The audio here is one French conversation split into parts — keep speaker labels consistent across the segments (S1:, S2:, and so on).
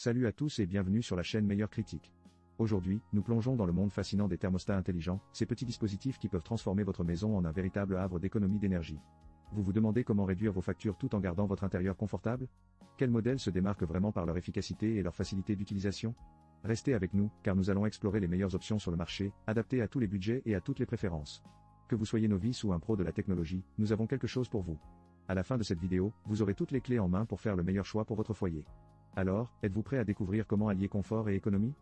S1: Salut à tous et bienvenue sur la chaîne Meilleure Critique. Aujourd'hui, nous plongeons dans le monde fascinant des thermostats intelligents, ces petits dispositifs qui peuvent transformer votre maison en un véritable havre d'économie d'énergie. Vous vous demandez comment réduire vos factures tout en gardant votre intérieur confortable? Quels modèles se démarquent vraiment par leur efficacité et leur facilité d'utilisation? Restez avec nous, car nous allons explorer les meilleures options sur le marché, adaptées à tous les budgets et à toutes les préférences. Que vous soyez novice ou un pro de la technologie, nous avons quelque chose pour vous. À la fin de cette vidéo, vous aurez toutes les clés en main pour faire le meilleur choix pour votre foyer. Alors, êtes-vous prêt à découvrir comment allier confort et économie?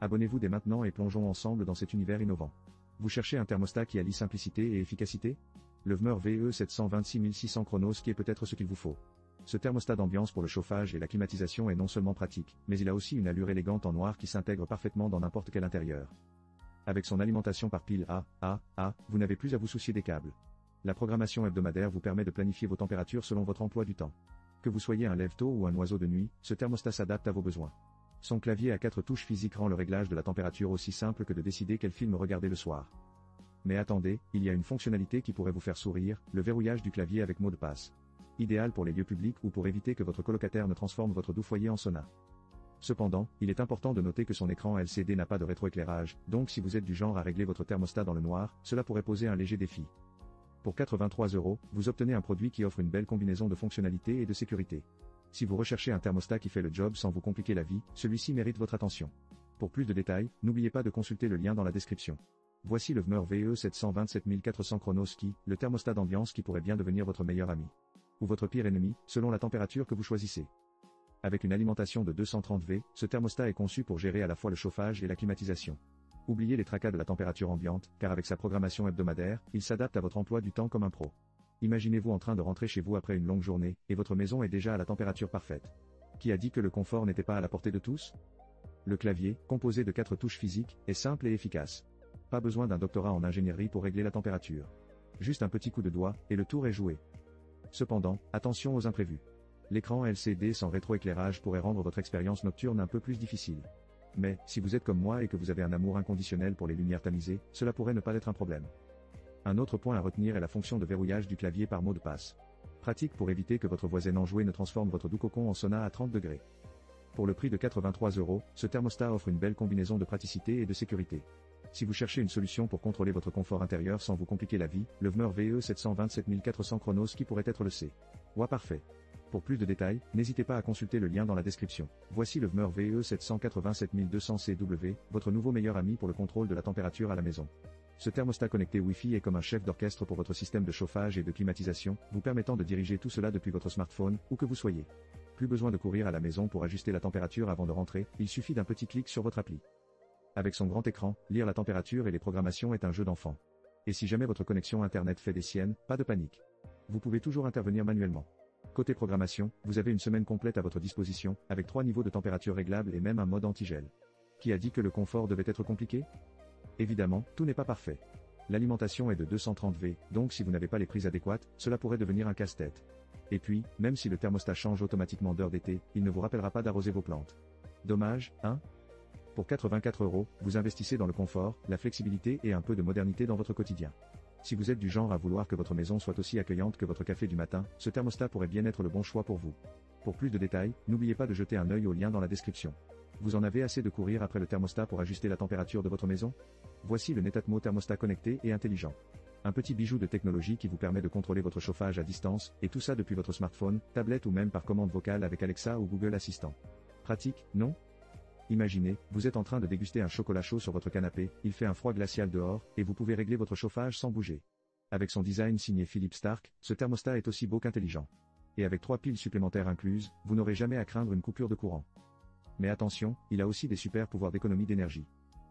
S1: Abonnez-vous dès maintenant et plongeons ensemble dans cet univers innovant. Vous cherchez un thermostat qui allie simplicité et efficacité? Le VMEUR VE726600 Chronos qui est peut-être ce qu'il vous faut. Ce thermostat d'ambiance pour le chauffage et la climatisation est non seulement pratique, mais il a aussi une allure élégante en noir qui s'intègre parfaitement dans n'importe quel intérieur. Avec son alimentation par pile vous n'avez plus à vous soucier des câbles. La programmation hebdomadaire vous permet de planifier vos températures selon votre emploi du temps. Que vous soyez un lève-tôt ou un oiseau de nuit, ce thermostat s'adapte à vos besoins. Son clavier à 4 touches physiques rend le réglage de la température aussi simple que de décider quel film regarder le soir. Mais attendez, il y a une fonctionnalité qui pourrait vous faire sourire, le verrouillage du clavier avec mot de passe. Idéal pour les lieux publics ou pour éviter que votre colocataire ne transforme votre doux foyer en sauna. Cependant, il est important de noter que son écran LCD n'a pas de rétroéclairage, donc si vous êtes du genre à régler votre thermostat dans le noir, cela pourrait poser un léger défi. Pour 83 €, vous obtenez un produit qui offre une belle combinaison de fonctionnalités et de sécurité. Si vous recherchez un thermostat qui fait le job sans vous compliquer la vie, celui-ci mérite votre attention. Pour plus de détails, n'oubliez pas de consulter le lien dans la description. Voici le VMEUR VE727400 Chronos qui, le thermostat d'ambiance qui pourrait bien devenir votre meilleur ami. Ou votre pire ennemi, selon la température que vous choisissez. Avec une alimentation de 230 V, ce thermostat est conçu pour gérer à la fois le chauffage et la climatisation. Oubliez les tracas de la température ambiante, car avec sa programmation hebdomadaire, il s'adapte à votre emploi du temps comme un pro. Imaginez-vous en train de rentrer chez vous après une longue journée, et votre maison est déjà à la température parfaite. Qui a dit que le confort n'était pas à la portée de tous? Le clavier, composé de 4 touches physiques, est simple et efficace. Pas besoin d'un doctorat en ingénierie pour régler la température. Juste un petit coup de doigt, et le tour est joué. Cependant, attention aux imprévus. L'écran LCD sans rétroéclairage pourrait rendre votre expérience nocturne un peu plus difficile. Mais, si vous êtes comme moi et que vous avez un amour inconditionnel pour les lumières tamisées, cela pourrait ne pas être un problème. Un autre point à retenir est la fonction de verrouillage du clavier par mot de passe. Pratique pour éviter que votre voisin enjoué ne transforme votre doux cocon en sauna à 30 degrés. Pour le prix de 83 €, ce thermostat offre une belle combinaison de praticité et de sécurité. Si vous cherchez une solution pour contrôler votre confort intérieur sans vous compliquer la vie, le VMEUR VE727400 Chronos qui pourrait être le C. Ouais, parfait. Pour plus de détails, n'hésitez pas à consulter le lien dans la description. Voici le VMEUR VE787200CW, votre nouveau meilleur ami pour le contrôle de la température à la maison. Ce thermostat connecté Wi-Fi est comme un chef d'orchestre pour votre système de chauffage et de climatisation, vous permettant de diriger tout cela depuis votre smartphone, où que vous soyez. Plus besoin de courir à la maison pour ajuster la température avant de rentrer, il suffit d'un petit clic sur votre appli. Avec son grand écran, lire la température et les programmations est un jeu d'enfant. Et si jamais votre connexion internet fait des siennes, pas de panique. Vous pouvez toujours intervenir manuellement. Côté programmation, vous avez une semaine complète à votre disposition, avec 3 niveaux de température réglables et même un mode anti-gel. Qui a dit que le confort devait être compliqué? Évidemment, tout n'est pas parfait. L'alimentation est de 230 V, donc si vous n'avez pas les prises adéquates, cela pourrait devenir un casse-tête. Et puis, même si le thermostat change automatiquement d'heure d'été, il ne vous rappellera pas d'arroser vos plantes. Dommage, hein? Pour 84 €, vous investissez dans le confort, la flexibilité et un peu de modernité dans votre quotidien. Si vous êtes du genre à vouloir que votre maison soit aussi accueillante que votre café du matin, ce thermostat pourrait bien être le bon choix pour vous. Pour plus de détails, n'oubliez pas de jeter un œil au lien dans la description. Vous en avez assez de courir après le thermostat pour ajuster la température de votre maison? Voici le Netatmo thermostat connecté et intelligent. Un petit bijou de technologie qui vous permet de contrôler votre chauffage à distance, et tout ça depuis votre smartphone, tablette ou même par commande vocale avec Alexa ou Google Assistant. Pratique, non? Imaginez, vous êtes en train de déguster un chocolat chaud sur votre canapé, il fait un froid glacial dehors, et vous pouvez régler votre chauffage sans bouger. Avec son design signé Philippe Stark, ce thermostat est aussi beau qu'intelligent. Et avec 3 piles supplémentaires incluses, vous n'aurez jamais à craindre une coupure de courant. Mais attention, il a aussi des super pouvoirs d'économie d'énergie.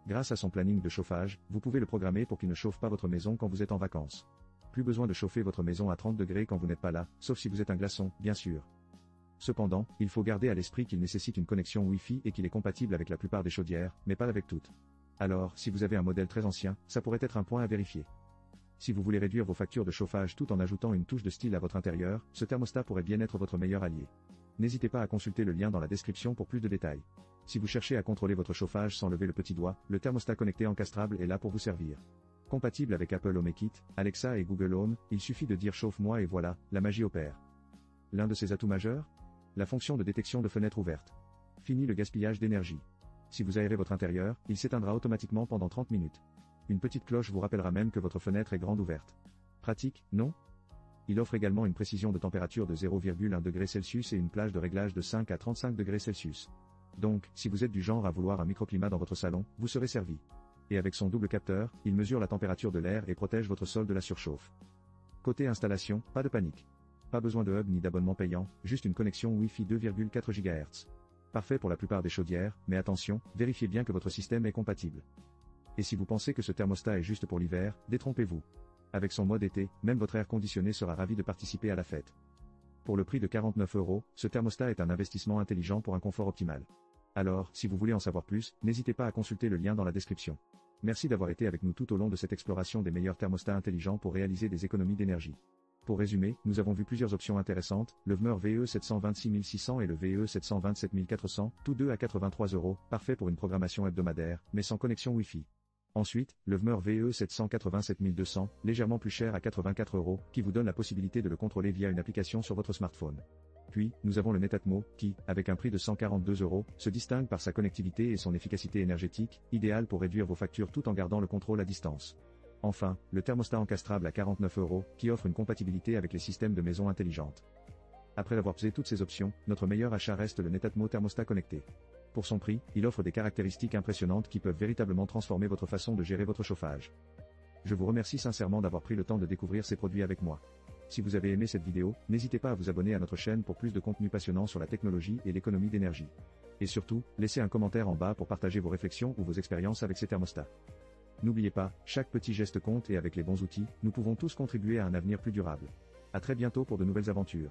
S1: Grâce à son planning de chauffage, vous pouvez le programmer pour qu'il ne chauffe pas votre maison quand vous êtes en vacances. Plus besoin de chauffer votre maison à 30 degrés quand vous n'êtes pas là, sauf si vous êtes un glaçon, bien sûr. Cependant, il faut garder à l'esprit qu'il nécessite une connexion Wi-Fi et qu'il est compatible avec la plupart des chaudières, mais pas avec toutes. Alors, si vous avez un modèle très ancien, ça pourrait être un point à vérifier. Si vous voulez réduire vos factures de chauffage tout en ajoutant une touche de style à votre intérieur, ce thermostat pourrait bien être votre meilleur allié. N'hésitez pas à consulter le lien dans la description pour plus de détails. Si vous cherchez à contrôler votre chauffage sans lever le petit doigt, le thermostat connecté encastrable est là pour vous servir. Compatible avec Apple HomeKit, Alexa et Google Home, il suffit de dire chauffe-moi et voilà, la magie opère. L'un de ses atouts majeurs? La fonction de détection de fenêtres ouvertes. Fini le gaspillage d'énergie. Si vous aérez votre intérieur, il s'éteindra automatiquement pendant 30 minutes. Une petite cloche vous rappellera même que votre fenêtre est grande ouverte. Pratique, non? Il offre également une précision de température de 0,1 degré Celsius et une plage de réglage de 5 à 35 degrés Celsius. Donc, si vous êtes du genre à vouloir un microclimat dans votre salon, vous serez servi. Et avec son double capteur, il mesure la température de l'air et protège votre sol de la surchauffe. Côté installation, pas de panique. Pas besoin de hub ni d'abonnement payant, juste une connexion Wi-Fi 2,4 GHz. Parfait pour la plupart des chaudières, mais attention, vérifiez bien que votre système est compatible. Et si vous pensez que ce thermostat est juste pour l'hiver, détrompez-vous. Avec son mode été, même votre air conditionné sera ravi de participer à la fête. Pour le prix de 49 €, ce thermostat est un investissement intelligent pour un confort optimal. Alors, si vous voulez en savoir plus, n'hésitez pas à consulter le lien dans la description. Merci d'avoir été avec nous tout au long de cette exploration des meilleurs thermostats intelligents pour réaliser des économies d'énergie. Pour résumer, nous avons vu plusieurs options intéressantes, le VMEUR VE 726600 et le VE 727400, tous deux à 83 €, parfait pour une programmation hebdomadaire, mais sans connexion Wi-Fi. Ensuite, le VMEUR VE 787200, légèrement plus cher à 84 €, qui vous donne la possibilité de le contrôler via une application sur votre smartphone. Puis, nous avons le Netatmo, qui, avec un prix de 142 €, se distingue par sa connectivité et son efficacité énergétique, idéal pour réduire vos factures tout en gardant le contrôle à distance. Enfin, le thermostat encastrable à 49 €, qui offre une compatibilité avec les systèmes de maison intelligente. Après avoir pesé toutes ces options, notre meilleur achat reste le Netatmo thermostat connecté. Pour son prix, il offre des caractéristiques impressionnantes qui peuvent véritablement transformer votre façon de gérer votre chauffage. Je vous remercie sincèrement d'avoir pris le temps de découvrir ces produits avec moi. Si vous avez aimé cette vidéo, n'hésitez pas à vous abonner à notre chaîne pour plus de contenu passionnant sur la technologie et l'économie d'énergie. Et surtout, laissez un commentaire en bas pour partager vos réflexions ou vos expériences avec ces thermostats. N'oubliez pas, chaque petit geste compte et avec les bons outils, nous pouvons tous contribuer à un avenir plus durable. À très bientôt pour de nouvelles aventures.